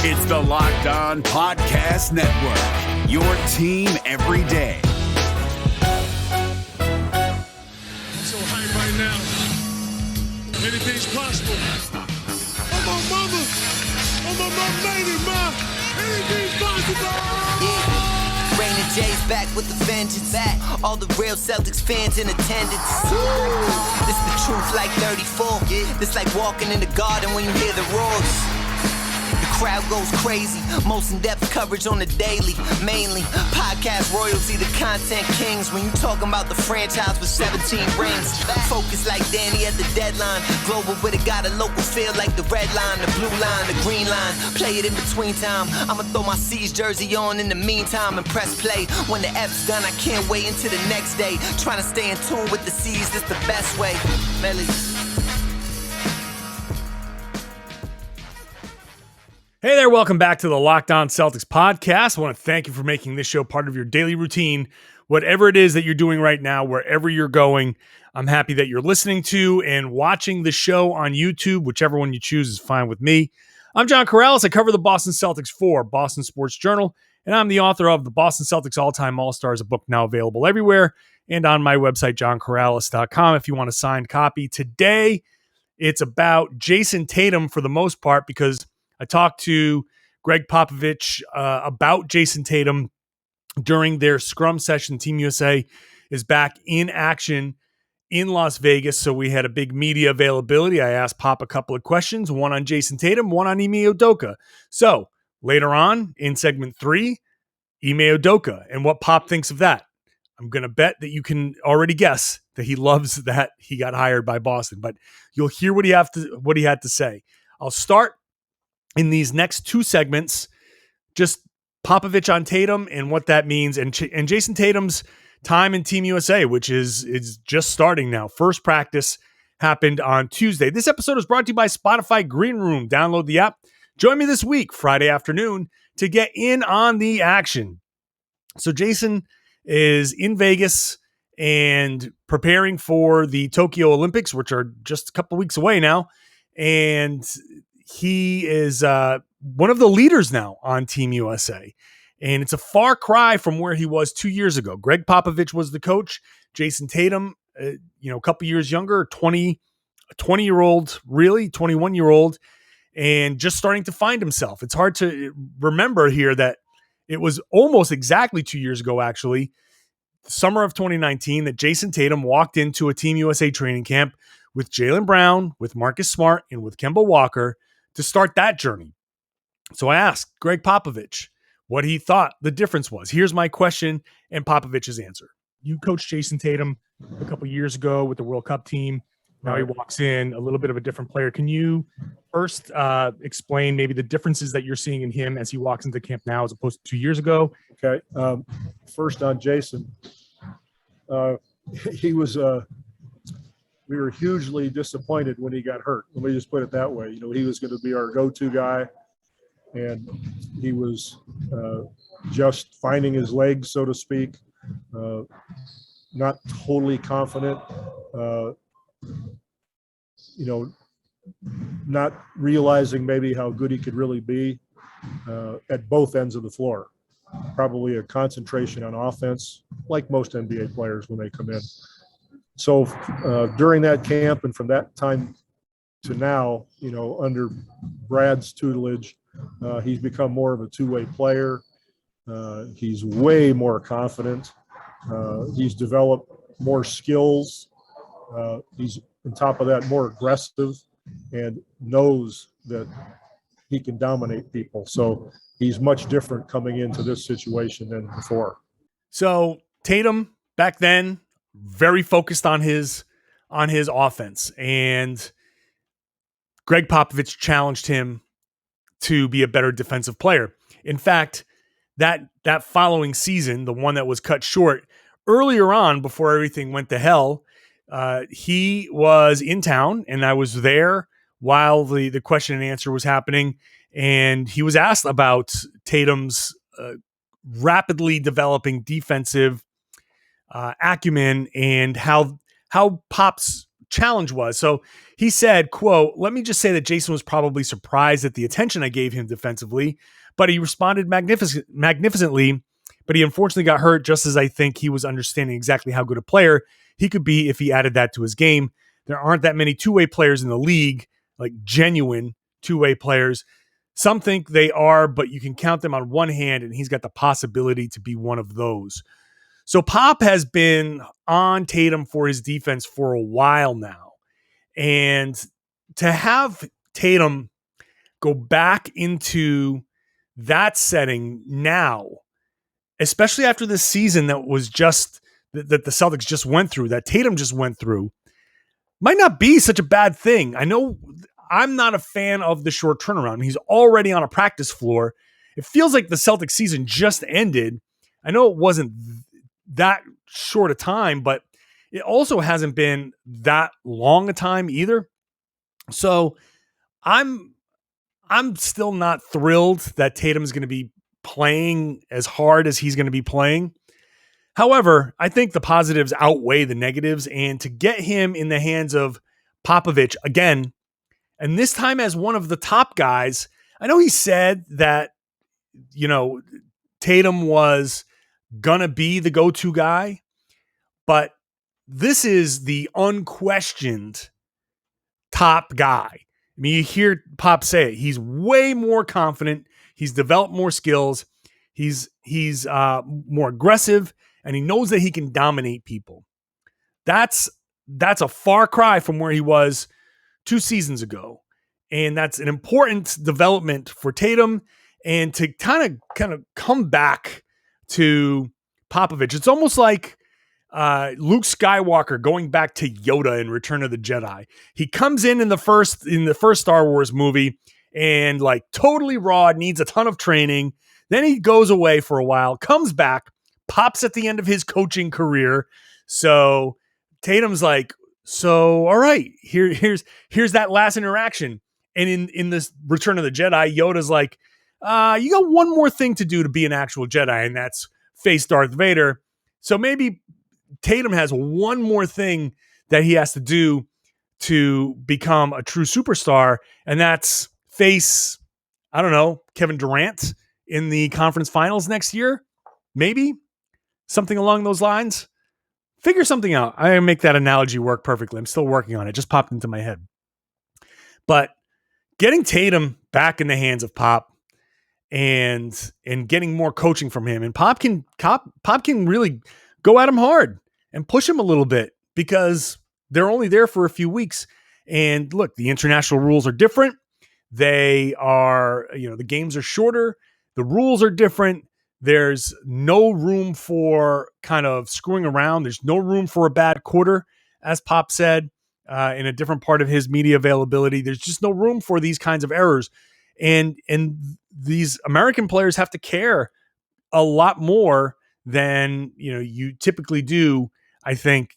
It's the Locked On Podcast Network, your team every day. So hype right now. Anything's possible. I'm on mama. I'm on my lady, ma. Anything's possible. Rain and Jay's back with the vengeance. All the real Celtics fans in attendance. This the truth like 34. This like walking in the garden when you hear the roars. The crowd goes crazy. Most in-depth coverage on the daily. Mainly podcast royalty, the content kings. When you talking about the franchise with 17 rings. Focus like Danny at the deadline. Global but it got a local feel like the red line, the blue line, the green line. Play it in between time. I'ma throw my C's jersey on in the meantime and press play. When the F's done, I can't wait until the next day. Trying to stay in tune with the C's, that's the best way. Melly. Hey there, welcome back to the Locked On Celtics podcast. I want to thank you for making this show part of your daily routine. Whatever it is that you're doing right now, wherever you're going, I'm happy that you're listening to and watching the show on YouTube. Whichever one you choose is fine with me. I'm John Karalis. I cover the Boston Celtics for Boston Sports Journal, and I'm the author of the Boston Celtics All-Time All-Stars, a book now available everywhere and on my website, johnkaralis.com, if you want a signed copy. Today, it's about Jayson Tatum for the most part because I talked to Gregg Popovich about Jayson Tatum during their scrum session. Team USA is back in action in Las Vegas, so we had a big media availability. I asked Pop a couple of questions, one on Jayson Tatum, one on Ime Udoka. So later on in segment 3, Ime Udoka and what Pop thinks of that. I'm going to bet that you can already guess that he loves that he got hired by Boston, but you'll hear what he had to say. I'll start in these next 2 segments, just Popovich on Tatum and what that means, and Jayson Tatum's time in Team USA, which is just starting now. First practice happened on Tuesday. This episode is brought to you by Spotify Green Room. Download the app. Join me this week, Friday afternoon, to get in on the action. So Jayson is in Vegas and preparing for the Tokyo Olympics, which are just a couple weeks away now, and he is one of the leaders now on Team USA, and it's a far cry from where he was 2 years ago. Gregg Popovich was the coach. Jayson Tatum, a couple years younger, 20-year-old, really 21-year-old, and just starting to find himself. It's hard to remember here that it was almost exactly 2 years ago, actually, the summer of 2019, that Jayson Tatum walked into a Team USA training camp with Jaylen Brown, with Marcus Smart, and with Kemba Walker to start that journey. So I asked Gregg Popovich what he thought the difference was. Here's my question and Popovich's answer. You coached Jayson Tatum a couple years ago with the World Cup team. Now he walks in a little bit of a different player. Can you first explain maybe the differences that you're seeing in him as he walks into camp now as opposed to 2 years ago? Okay. First on Jayson, he was we were hugely disappointed when he got hurt. Let me just put it that way. He was going to be our go-to guy, and he was just finding his legs, so to speak, not totally confident, not realizing maybe how good he could really be at both ends of the floor. Probably a concentration on offense, like most NBA players when they come in. So during that camp and from that time to now, under Brad's tutelage, he's become more of a two-way player. He's way more confident. He's developed more skills. He's, on top of that, more aggressive and knows that he can dominate people. So he's much different coming into this situation than before. So Tatum back then, very focused on his offense, and Gregg Popovich challenged him to be a better defensive player. In fact, that following season, the one that was cut short, earlier on before everything went to hell, he was in town, and I was there while the question and answer was happening, and he was asked about Tatum's rapidly developing defensive acumen and how Pop's challenge was. So he said, quote, "Let me just say that Jayson was probably surprised at the attention I gave him defensively, but he responded magnificently, but he unfortunately got hurt just as I think he was understanding exactly how good a player he could be if he added that to his game. There aren't that many two-way players in the league, like genuine two-way players. Some think they are, but you can count them on one hand, and he's got the possibility to be one of those." So Pop has been on Tatum for his defense for a while now. And to have Tatum go back into that setting now, especially after this season that was just that the Celtics just went through, that Tatum just went through, might not be such a bad thing. I know I'm not a fan of the short turnaround. He's already on a practice floor. It feels like the Celtics season just ended. I know it wasn't that short a time, but it also hasn't been that long a time either. So I'm still not thrilled that Tatum's going to be playing as hard as he's going to be playing. However, I think the positives outweigh the negatives, and to get him in the hands of Popovich again, and this time as one of the top guys, I know he said that, Tatum was going to be the go-to guy, but this is the unquestioned top guy. I mean, you hear Pop say it. He's way more confident. He's developed more skills. He's more aggressive, and he knows that he can dominate people. That's a far cry from where he was 2 seasons ago. And that's an important development for Tatum, and to kind of come back to Popovich. It's almost like Luke Skywalker going back to Yoda in Return of the Jedi. He comes in the first Star Wars movie and like totally raw, needs a ton of training. Then he goes away for a while, comes back, pops at the end of his coaching career. So Tatum's like, so all right, here's that last interaction. And in this Return of the Jedi, Yoda's like, you got one more thing to do to be an actual Jedi, and that's face Darth Vader. So maybe Tatum has one more thing that he has to do to become a true superstar, and that's face, I don't know, Kevin Durant in the conference finals next year. Maybe something along those lines. Figure something out. I make that analogy work perfectly. I'm still working on it. It just popped into my head. But getting Tatum back in the hands of Pop and getting more coaching from him, and Pop can really go at him hard and push him a little bit, because they're only there for a few weeks. And look, the international rules are different. They are, the games are shorter. The rules are different. There's no room for kind of screwing around. There's no room for a bad quarter, as Pop said in a different part of his media availability. There's just no room for these kinds of errors. And these American players have to care a lot more than you typically do, I think,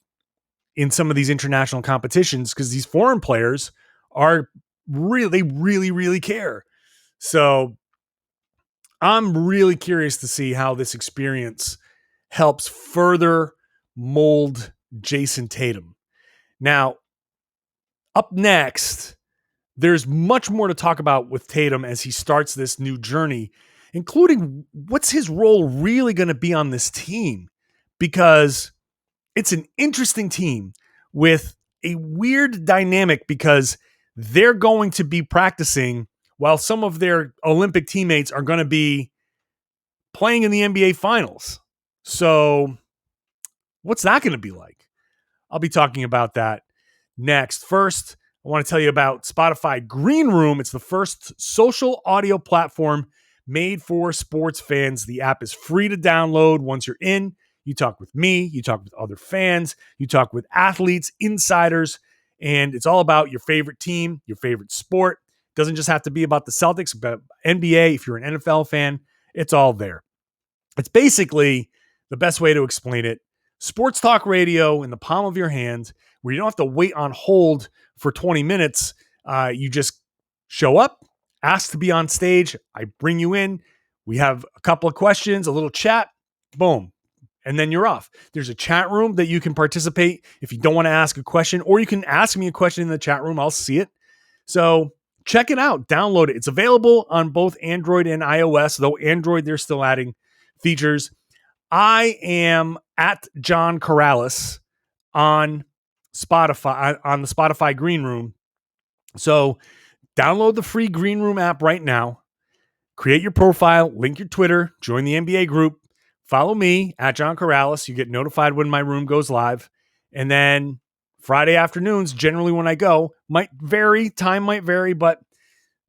in some of these international competitions, because these foreign players are really, really, really care. So I'm really curious to see how this experience helps further mold Jayson Tatum. Now, up next, there's much more to talk about with Tatum as he starts this new journey, including what's his role really going to be on this team, because it's an interesting team with a weird dynamic, because they're going to be practicing while some of their Olympic teammates are going to be playing in the NBA Finals. So what's that going to be like? I'll be talking about that next. First, I want to tell you about Spotify Green Room. It's the first social audio platform made for sports fans. The app is free to download. Once you're in, you talk with me, you talk with other fans, you talk with athletes, insiders, and it's all about your favorite team, your favorite sport. It doesn't just have to be about the Celtics, but NBA. If you're an NFL fan, it's all there. It's basically the best way to explain it. Sports talk radio in the palm of your hand, where you don't have to wait on hold for 20 minutes. You just show up, ask to be on stage. I bring you in. We have a couple of questions, a little chat. Boom. and then you're off. There's a chat room that you can participate if you don't want to ask a question, or you can ask me a question in the chat room. I'll see it. So check it out. Download it. It's available on both Android and iOS, though Android, they're still adding features. I am at John Karalis on Spotify, on the Spotify Green Room. So download the free Green Room app right now. Create your profile, link your Twitter, join the NBA group, follow me at John Karalis. You get notified when my room goes live. And then Friday afternoons, generally when I go, might vary, time might vary, but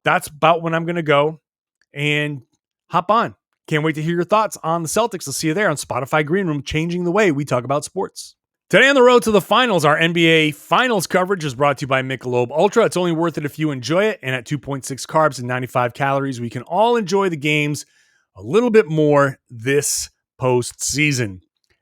that's about when I'm going to go, and hop on. Can't wait to hear your thoughts on the Celtics. I'll see you there on Spotify Green Room, changing the way we talk about sports. Today on the road to the finals, our NBA finals coverage is brought to you by Michelob Ultra. It's only worth it if you enjoy it, and at 2.6 carbs and 95 calories, we can all enjoy the games a little bit more this postseason.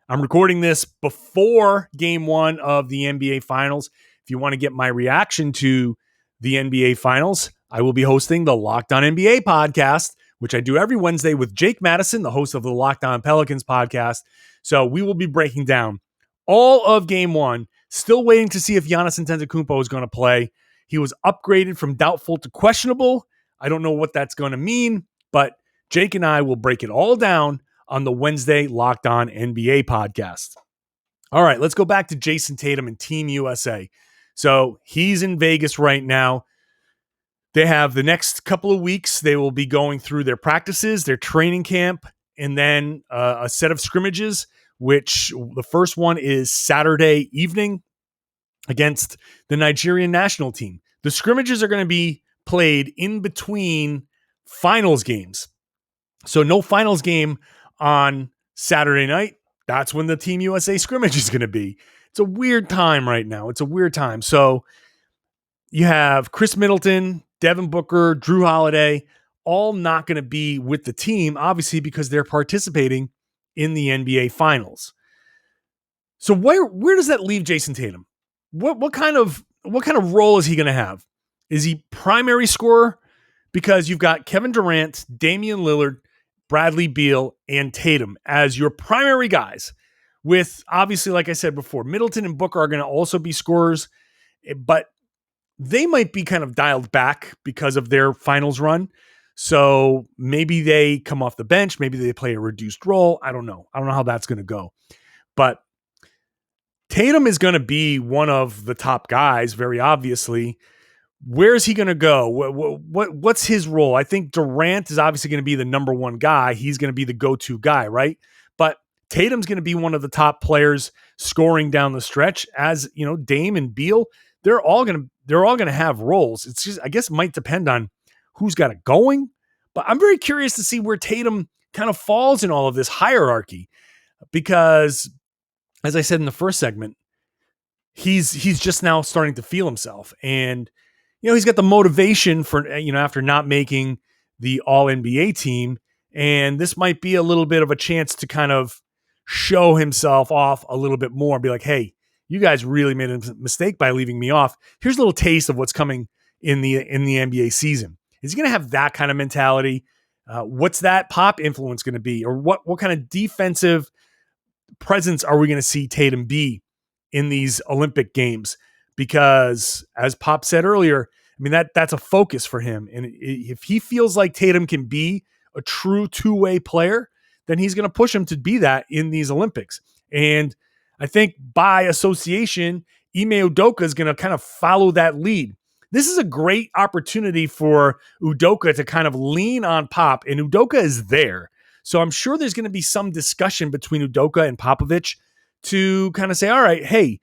I'm recording this before game one of the NBA finals. If you want to get my reaction to the NBA finals, I will be hosting the Locked On NBA podcast, which I do every Wednesday with Jake Madison, the host of the Locked On Pelicans podcast. So we will be breaking down all of game one. Still waiting to see if Giannis Antetokounmpo is going to play. He was upgraded from doubtful to questionable. I don't know what that's going to mean, but Jake and I will break it all down on the Wednesday Locked On NBA podcast. All right, let's go back to Jayson Tatum and Team USA. So he's in Vegas right now. They have the next couple of weeks. They will be going through their practices, their training camp, and then a set of scrimmages, which the first one is Saturday evening against the Nigerian national team. The scrimmages are going to be played in between finals games. So no finals game on Saturday night. That's when the Team USA scrimmage is going to be. It's a weird time right now. It's a weird time. So you have Chris Middleton, Devin Booker, Drew Holiday, all not going to be with the team, obviously, because they're participating in the NBA Finals. So where does that leave Jayson Tatum? What kind of role is he going to have? Is he primary scorer? Because you've got Kevin Durant, Damian Lillard, Bradley Beal, and Tatum as your primary guys. With, obviously, like I said before, Middleton and Booker are going to also be scorers, but they might be kind of dialed back because of their finals run. So maybe they come off the bench. Maybe they play a reduced role. I don't know. I don't know how that's going to go. But Tatum is going to be one of the top guys, very obviously. Where is he going to go? What's his role? I think Durant is obviously going to be the number one guy. He's going to be the go-to guy, right? But Tatum's going to be one of the top players scoring down the stretch. As you know, Dame and Beal, they're all going to have roles. It's just, I guess, it might depend on who's got it going. But I'm very curious to see where Tatum kind of falls in all of this hierarchy, because, as I said in the first segment, he's just now starting to feel himself, and he's got the motivation for after not making the All NBA team, and this might be a little bit of a chance to kind of show himself off a little bit more and be like, hey, you guys really made a mistake by leaving me off. Here's a little taste of what's coming in the NBA season. Is he going to have that kind of mentality? What's that pop influence going to be? Or what kind of defensive presence are we going to see Tatum be in these Olympic Games? Because, as Pop said earlier, I mean, that's a focus for him. And if he feels like Tatum can be a true two-way player, then he's going to push him to be that in these Olympics. And I think by association, Ime Udoka is going to kind of follow that lead. This is a great opportunity for Udoka to kind of lean on Pop, and Udoka is there. So I'm sure there's going to be some discussion between Udoka and Popovich to kind of say, all right, hey,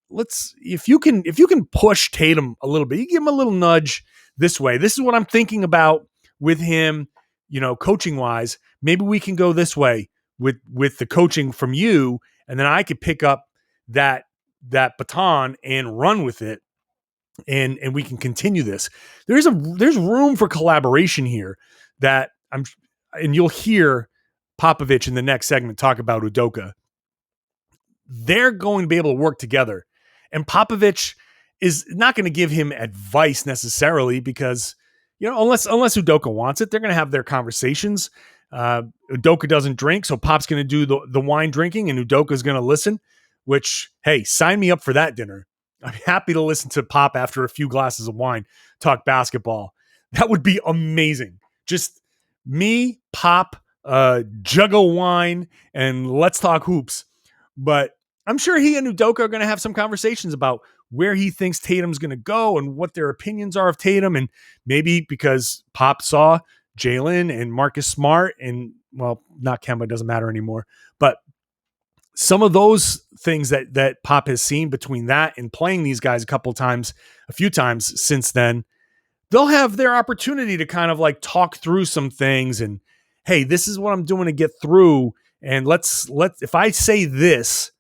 if you can push Tatum a little bit, you give him a little nudge this way. This is what I'm thinking about with him, coaching wise. Maybe we can go this way with the coaching from you, and then I could pick up that baton and run with it, and we can continue this. There's room for collaboration here and you'll hear Popovich in the next segment talk about Udoka. They're going to be able to work together. And Popovich is not going to give him advice necessarily because, unless Udoka wants it, they're going to have their conversations. Udoka doesn't drink, so Pop's going to do the wine drinking, and Udoka's going to listen, which, hey, sign me up for that dinner. I'm happy to listen to Pop after a few glasses of wine talk basketball. That would be amazing. Just me, Pop, jug of wine, and let's talk hoops. But I'm sure he and Udoka are going to have some conversations about where he thinks Tatum's going to go and what their opinions are of Tatum. And maybe because Pop saw Jalen and Marcus Smart and, well, not Kemba, doesn't matter anymore. But some of those things that Pop has seen between that and playing these guys a few times since then, they'll have their opportunity to kind of like talk through some things and, hey, this is what I'm doing to get through. And if I say this,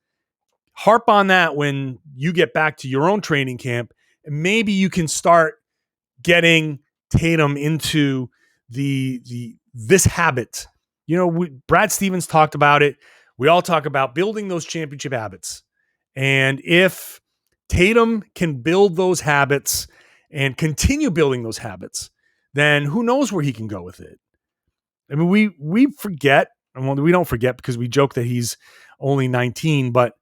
harp on that when you get back to your own training camp, and maybe you can start getting Tatum into this habit. Brad Stevens talked about it. We all talk about building those championship habits. And if Tatum can build those habits and continue building those habits, then who knows where he can go with it. I mean, we forget, and well, we don't forget because we joke that he's only 19, but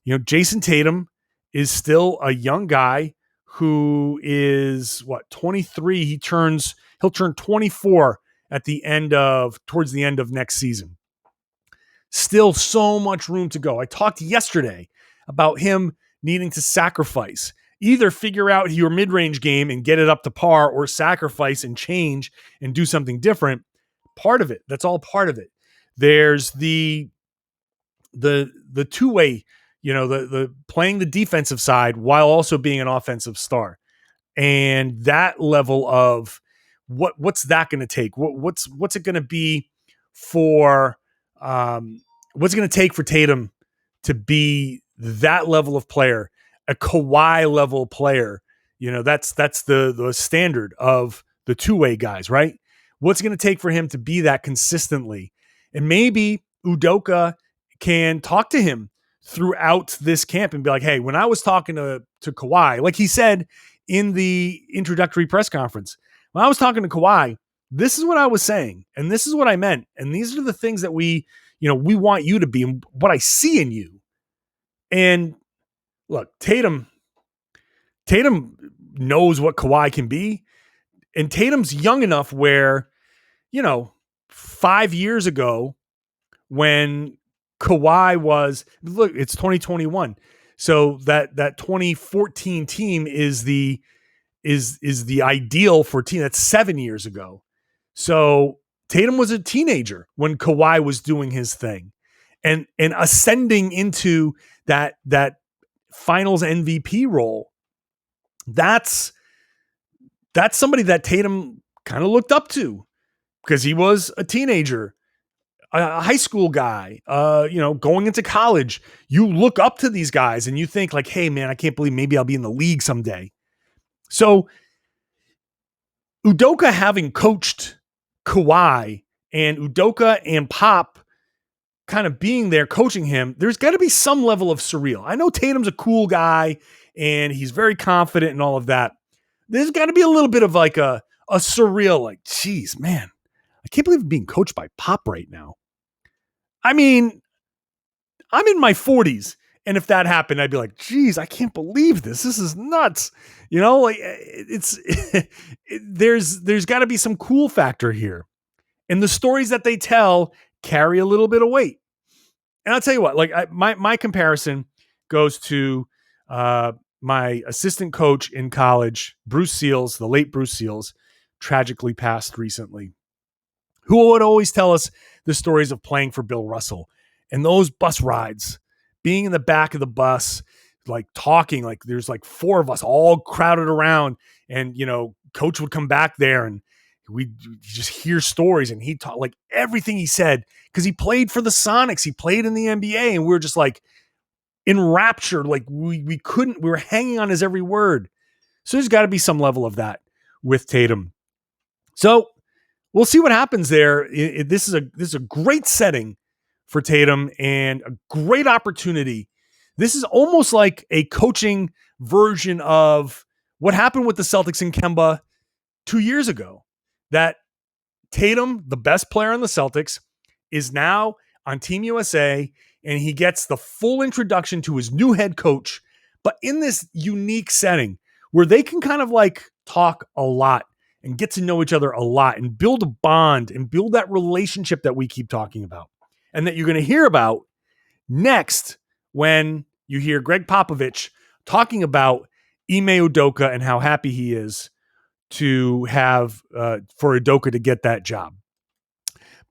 Jayson Tatum is still a young guy who is 23. He'll turn 24 towards the end of next season. Still so much room to go. I talked yesterday about him needing to sacrifice, either figure out your mid-range game and get it up to par, or sacrifice and change and do something different. Part of it. That's all part of it. There's the two-way, the playing the defensive side while also being an offensive star. And that level of what's that going to take? What's it going to be for what's it going to take for Tatum to be that level of player, a Kawhi level player? That's the standard of the two-way guys, right? What's it going to take for him to be that consistently? And maybe Udoka can talk to him throughout this camp and be like, hey, when I was talking to Kawhi, like he said in the introductory press conference, when I was talking to Kawhi, this is what I was saying, and this is what I meant, and these are the things that we want you to be, and what I see in you. And look, Tatum knows what Kawhi can be, and Tatum's young enough where, 5 years ago when Kawhi was, look, it's 2021. So that 2014 team is the ideal for a team. That's 7 years ago. So Tatum was a teenager when Kawhi was doing his thing and ascending into that finals MVP role. That's somebody that Tatum kind of looked up to because he was a teenager, a high school guy, going into college. You look up to these guys and you think like, hey man, I can't believe maybe I'll be in the league someday. So Udoka having coached Kawhi and Udoka and Pop kind of being there coaching him, there's got to be some level of surreal. I know Tatum's a cool guy and he's very confident and all of that. There's got to be a little bit of like a surreal, like, geez, man, I can't believe I'm being coached by Pop right now. I mean, I'm in my 40s. And if that happened, I'd be like, geez, I can't believe this. This is nuts. There's got to be some cool factor here. And the stories that they tell carry a little bit of weight. And I'll tell you what, like my comparison goes to my assistant coach in college, Bruce Seals, the late Bruce Seals, tragically passed recently, who would always tell us the stories of playing for Bill Russell and those bus rides, being in the back of the bus, like talking, like there's like four of us all crowded around, and coach would come back there and we just hear stories, and he taught like everything he said because he played for the Sonics, he played in the NBA, and we were just like enraptured, like we were hanging on his every word. So there's got to be some level of that with Tatum. So we'll see what happens there. This is a great setting for Tatum and a great opportunity. This is almost like a coaching version of what happened with the Celtics and Kemba 2 years ago. That Tatum, the best player on the Celtics, is now on Team USA, and he gets the full introduction to his new head coach, but in this unique setting where they can kind of like talk a lot and get to know each other a lot and build a bond and build that relationship that we keep talking about and that you're going to hear about next when you hear Gregg Popovich talking about Ime Udoka and how happy he is to have for Udoka to get that job.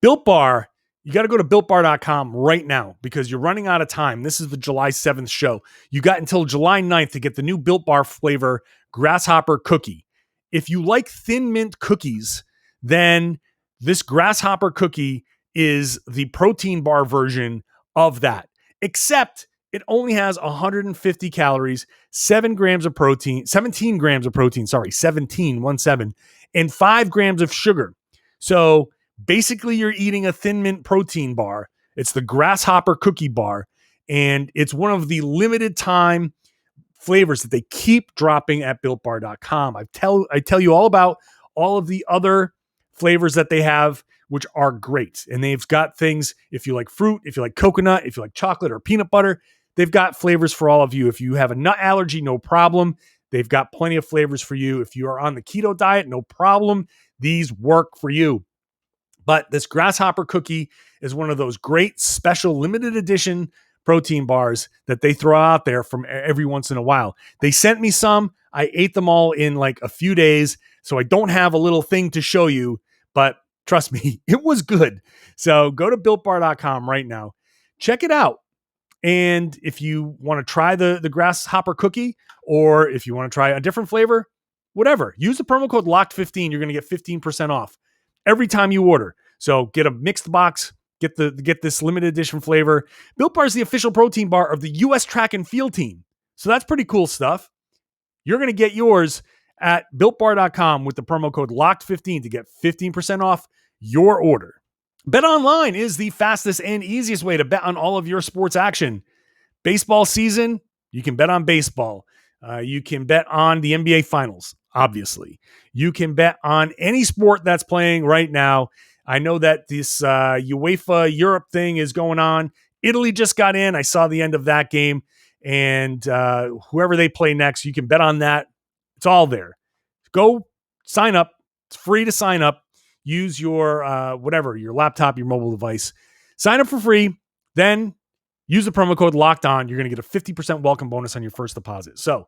Built Bar, you got to go to BuiltBar.com right now because you're running out of time. This is the July 7th show. You got until July 9th to get the new Built Bar flavor Grasshopper Cookie. If you like Thin Mint cookies, then this Grasshopper Cookie is the protein bar version of that, except it only has 150 calories, 17 grams of protein, 17, and 5 grams of sugar. So basically you're eating a Thin Mint protein bar. It's the Grasshopper Cookie Bar, and it's one of the limited time flavors that they keep dropping at BuiltBar.com. I tell you all about all of the other flavors that they have, which are great. And they've got things, if you like fruit, if you like coconut, if you like chocolate or peanut butter, they've got flavors for all of you. If you have a nut allergy, no problem. They've got plenty of flavors for you. If you are on the keto diet, no problem. These work for you. But this Grasshopper Cookie is one of those great special limited edition protein bars that they throw out there from every once in a while. They sent me some. I ate them all in like a few days. So I don't have a little thing to show you, but trust me, it was good. So go to BuiltBar.com right now. Check it out. And if you want to try the Grasshopper Cookie, or if you want to try a different flavor, whatever, use the promo code LOCKED15. You're going to get 15% off every time you order. So get a mixed box, get this limited edition flavor. Built Bar is the official protein bar of the U.S. track and field team. So that's pretty cool stuff. You're going to get yours at BuiltBar.com with the promo code LOCKED15 to get 15% off your order. BetOnline is the fastest and easiest way to bet on all of your sports action. Baseball season, you can bet on baseball. You can bet on the NBA Finals, obviously. You can bet on any sport that's playing right now. I know that this UEFA Europe thing is going on. Italy just got in. I saw the end of that game. And whoever they play next, you can bet on that. It's all there. Go sign up. It's free to sign up. Use your your laptop, your mobile device. Sign up for free. Then use the promo code Locked On. You're going to get a 50% welcome bonus on your first deposit. So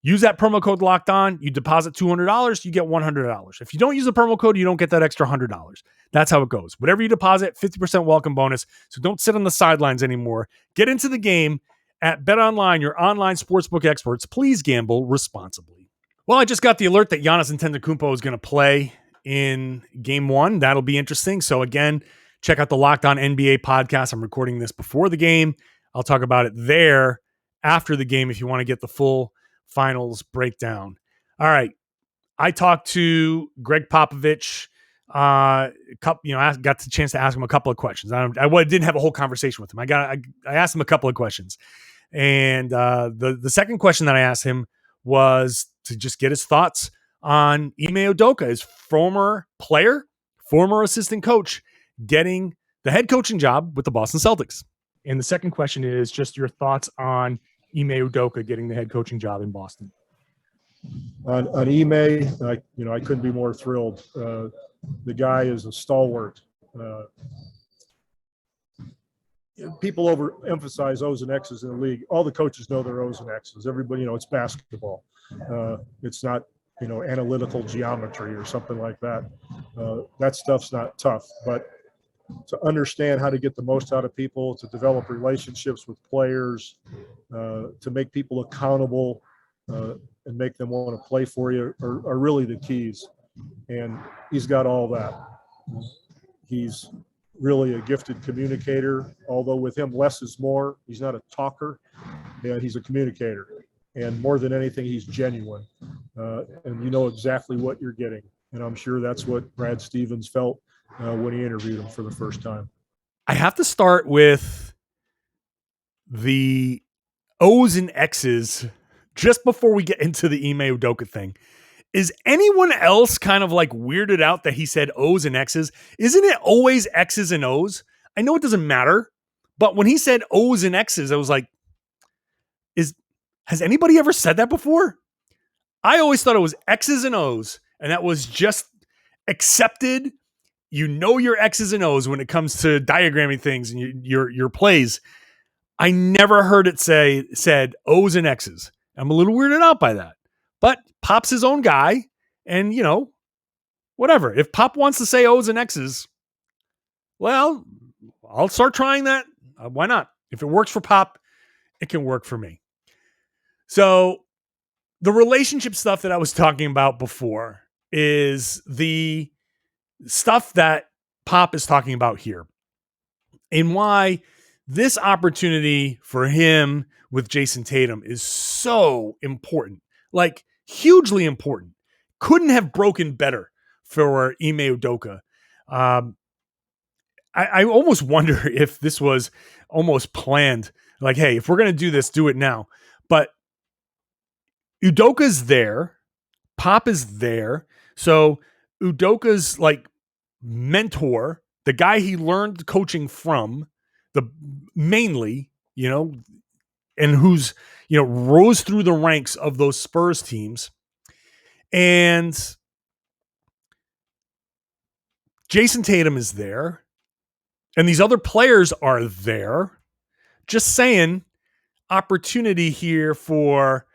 use that promo code Locked On. You deposit $200, you get $100. If you don't use the promo code, you don't get that extra $100. That's how it goes. Whatever you deposit, 50% welcome bonus. So don't sit on the sidelines anymore. Get into the game at BetOnline, your online sportsbook experts. Please gamble responsibly. Well, I just got the alert that Giannis Antetokounmpo is going to play in Game 1. That'll be interesting. So again, check out the Locked On NBA podcast. I'm recording this before the game. I'll talk about it there after the game if you want to get the full finals breakdown. All right. I talked to Gregg Popovich. I got the chance to ask him a couple of questions. I didn't have a whole conversation with him. I asked him a couple of questions. And the second question that I asked him was to just get his thoughts on Ime Udoka, his former player, former assistant coach, getting the head coaching job with the Boston Celtics. And the second question is just your thoughts on Ime Udoka getting the head coaching job in Boston. On Ime, I couldn't be more thrilled. The guy is a stalwart. People overemphasize O's and X's in the league. All the coaches know their O's and X's. Everybody, it's basketball. It's not, analytical geometry or something like that. That stuff's not tough. But to understand how to get the most out of people, to develop relationships with players, to make people accountable, and make them want to play for you are really the keys. And he's got all that. He's really a gifted communicator, although with him, less is more. He's not a talker, and he's a communicator. And more than anything, he's genuine. And you know exactly what you're getting. And I'm sure that's what Brad Stevens felt when he interviewed him for the first time. I have to start with the O's and X's just before we get into the Ime Udoka thing. Is anyone else kind of like weirded out that he said O's and X's? Isn't it always X's and O's? I know it doesn't matter, but when he said O's and X's, I was like, has anybody ever said that before? I always thought it was X's and O's, and that was just accepted. You know your X's and O's when it comes to diagramming things and your plays. I never heard it said O's and X's. I'm a little weirded out by that. But Pop's his own guy, and whatever. If Pop wants to say O's and X's, well, I'll start trying that. Why not? If it works for Pop, it can work for me. So the relationship stuff that I was talking about before is the stuff that Pop is talking about here, and why this opportunity for him with Jayson Tatum is so important, like hugely important. Couldn't have broken better for Ime Udoka. I almost wonder if this was almost planned. Like, hey, if we're going to do this, do it now. But Udoka's there. Pop is there. So Udoka's like mentor, the guy he learned coaching from, mainly, and who's, rose through the ranks of those Spurs teams. And Jayson Tatum is there. And these other players are there. Just saying, opportunity here for,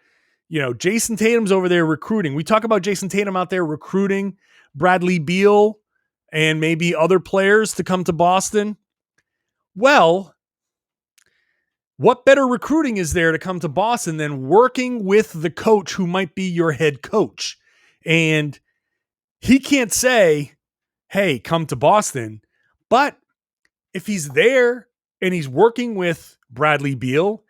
Jayson Tatum's over there recruiting. We talk about Jayson Tatum out there recruiting Bradley Beal and maybe other players to come to Boston. Well, what better recruiting is there to come to Boston than working with the coach who might be your head coach? And he can't say, hey, come to Boston. But if he's there and he's working with Bradley Beal,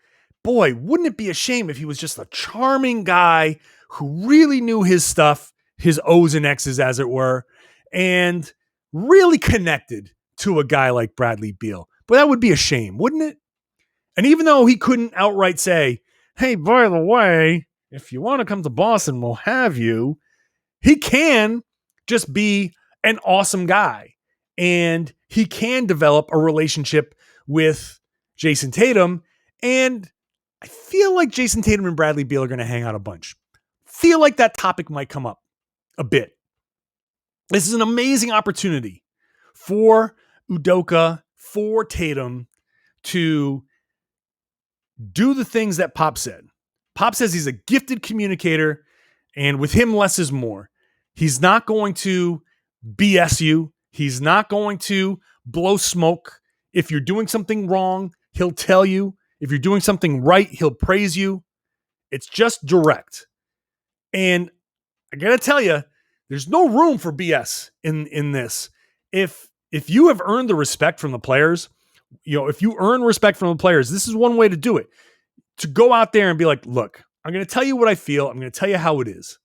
boy, wouldn't it be a shame if he was just a charming guy who really knew his stuff, his O's and X's, as it were, and really connected to a guy like Bradley Beal. But that would be a shame, wouldn't it? And even though he couldn't outright say, hey, by the way, if you want to come to Boston, we'll have you, he can just be an awesome guy. And he can develop a relationship with Jayson Tatum. And I feel like Jayson Tatum and Bradley Beal are going to hang out a bunch. Feel like that topic might come up a bit. This is an amazing opportunity for Udoka, for Tatum to do the things that Pop said. Pop says he's a gifted communicator, and with him, less is more. He's not going to BS you. He's not going to blow smoke. If you're doing something wrong, he'll tell you. If you're doing something right, he'll praise you. It's just direct. And I got to tell you, there's no room for BS in this. If you have earned the respect from the players, if you earn respect from the players, this is one way to do it. To go out there and be like, look, I'm going to tell you what I feel. I'm going to tell you how it is.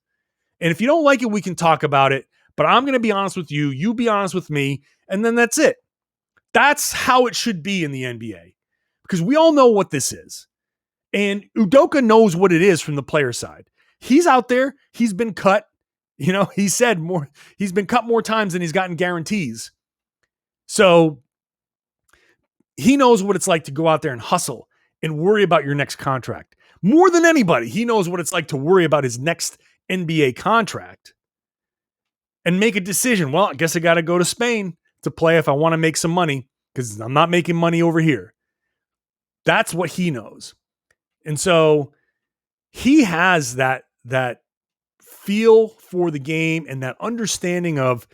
And if you don't like it, we can talk about it. But I'm going to be honest with you. You be honest with me. And then that's it. That's how it should be in the NBA. Because we all know what this is. And Udoka knows what it is from the player side. He's out there. He's been cut. He said more. He's been cut more times than he's gotten guarantees. So he knows what it's like to go out there and hustle and worry about your next contract. More than anybody, he knows what it's like to worry about his next NBA contract and make a decision. Well, I guess I got to go to Spain to play if I want to make some money because I'm not making money over here. That's what he knows. And so he has that feel for the game and that understanding of,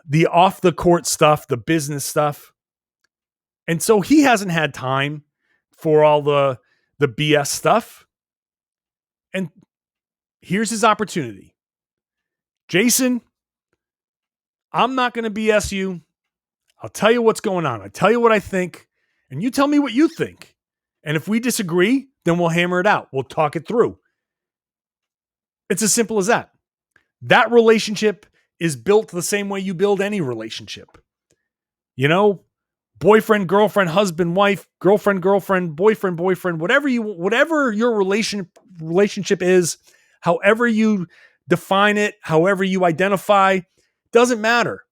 the off the court stuff, the business stuff. And so he hasn't had time for all the BS stuff. And here's his opportunity. Jayson, I'm not going to BS you. I'll tell you what's going on. I'll tell you what I think, and you tell me what you think. And if we disagree, then we'll hammer it out. We'll talk it through. It's as simple as that. That relationship is built the same way you build any relationship. Boyfriend, girlfriend, husband, wife, girlfriend, boyfriend, whatever your relationship is, however you define it, however you identify, doesn't matter.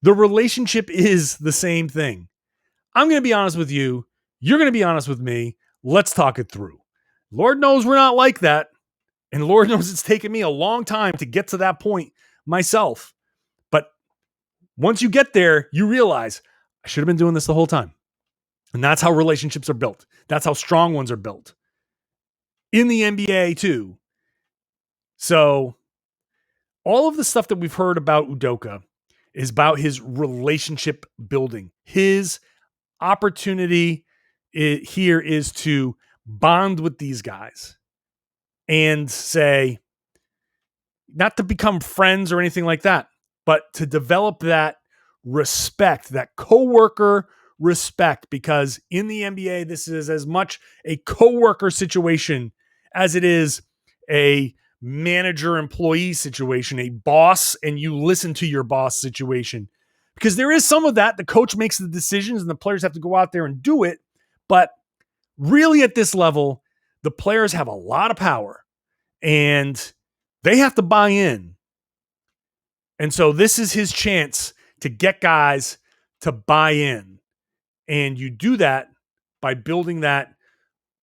The relationship is the same thing. I'm going to be honest with you. You're going to be honest with me. Let's talk it through. Lord knows we're not like that. And Lord knows it's taken me a long time to get to that point myself. But once you get there, you realize I should have been doing this the whole time. And that's how relationships are built. That's how strong ones are built. In the NBA too. So all of the stuff that we've heard about Udoka is about his relationship building. His opportunity here is to bond with these guys and say, not to become friends or anything like that, but to develop that respect, that coworker respect, because in the NBA, this is as much a coworker situation as it is a manager-employee situation, a boss and you listen to your boss situation. Because there is some of that. The coach makes the decisions and the players have to go out there and do it. But really at this level, the players have a lot of power and they have to buy in. And so this is his chance to get guys to buy in. And you do that by building that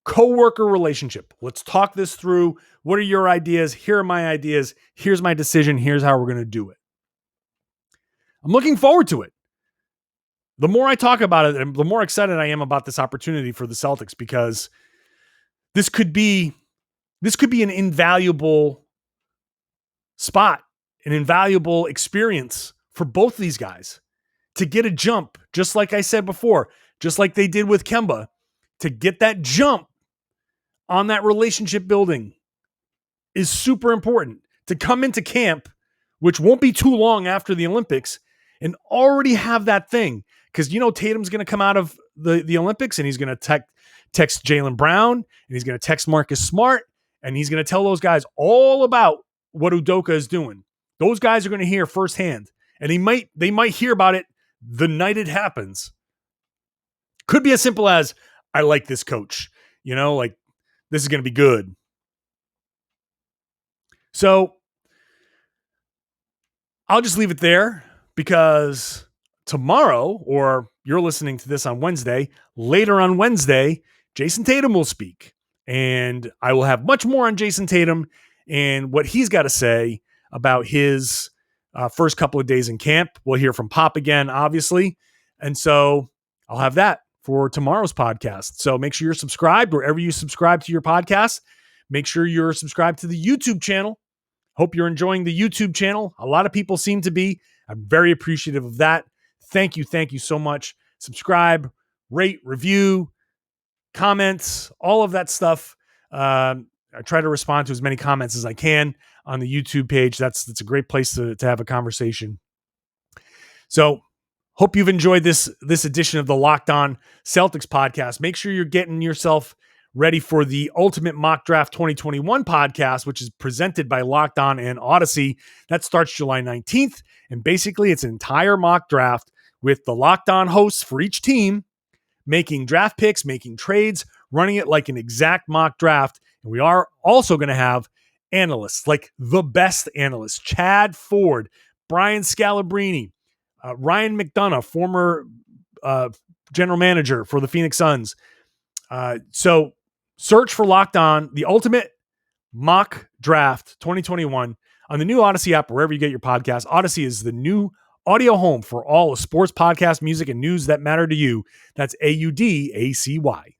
coworker relationship. Let's talk this through. What are your ideas? Here are my ideas. Here's my decision. Here's how we're going to do it. I'm looking forward to it. The more I talk about it, the more excited I am about this opportunity for the Celtics, because this could be an invaluable spot, an invaluable experience for both these guys to get a jump, just like I said before, just like they did with Kemba, to get that jump on that relationship building is super important. To come into camp, which won't be too long after the Olympics, and already have that thing. Because, Tatum's going to come out of the Olympics and he's going to text Jaylen Brown and he's going to text Marcus Smart and he's going to tell those guys all about what Udoka is doing. Those guys are going to hear firsthand, and they might hear about it the night it happens. Could be as simple as, I like this coach, like this is going to be good. So I'll just leave it there, because tomorrow, or you're listening to this on Wednesday, later on Wednesday, Jayson Tatum will speak. And I will have much more on Jayson Tatum and what he's got to say about his first couple of days in camp. We'll hear from Pop again, obviously. And so I'll have that for tomorrow's podcast. So make sure you're subscribed wherever you subscribe to your podcast. Make sure you're subscribed to the YouTube channel. Hope you're enjoying the YouTube channel. A lot of people seem to be. I'm very appreciative of that. Thank you. Thank you so much. Subscribe, rate, review, comments, all of that stuff. I try to respond to as many comments as I can on the YouTube page. That's a great place to have a conversation. So hope you've enjoyed this edition of the Locked On Celtics podcast. Make sure you're getting yourself ready for the Ultimate Mock Draft 2021 podcast, which is presented by Locked On and Odyssey. That starts July 19th. And basically it's an entire mock draft with the Locked On hosts for each team making draft picks, making trades, running it like an exact mock draft. And we are also going to have analysts, like the best analysts: Chad Ford, Brian Scalabrine, Ryan McDonough, former general manager for the Phoenix Suns. So search for Locked On, the Ultimate Mock Draft 2021 on the new Odyssey app, wherever you get your podcast. Odyssey is the new audio home for all the sports, podcast, music, and news that matter to you. That's AUDACY.